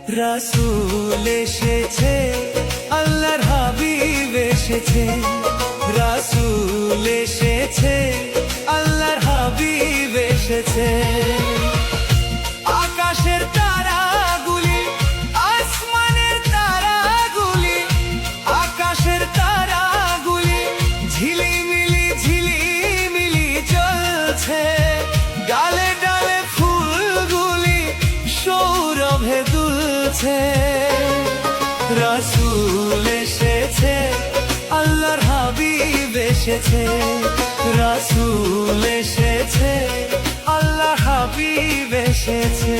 রাসূল এসেছে, আল্লাহর হাবিব এসেছে। রাসূল এসেছে, আল্লাহর হাবিব এসেছে। আকাশের তারাগুলি, আসমানের তারাগুলি, আকাশের তারাগুলি ঝিলিমিলি ঝিলিমিলি জ্বলছে। ডালে ডালে ফুলগুলি সৌরভে দুলছে। রাসূল এসেছে, আল্লাহর হাবিব এসেছে। রাসূল এসেছে, আল্লাহর হাবিব এসেছে।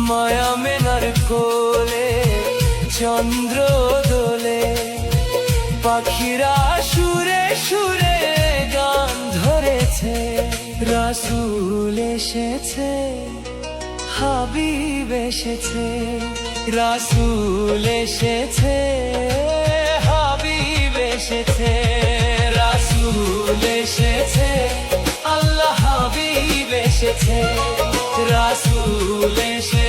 মায়া মেনার কোলে চন্দ্র দোলে, পাখিরা সুরে সুরে গান ধরেছে। রাসূল এসেছে, হাবিব এসেছে। রাসূল এসেছে, হাবিব এসেছে। রাসূল এসেছে, আল্লাহ হাবিব এসেছে। রাসূল এসেছে।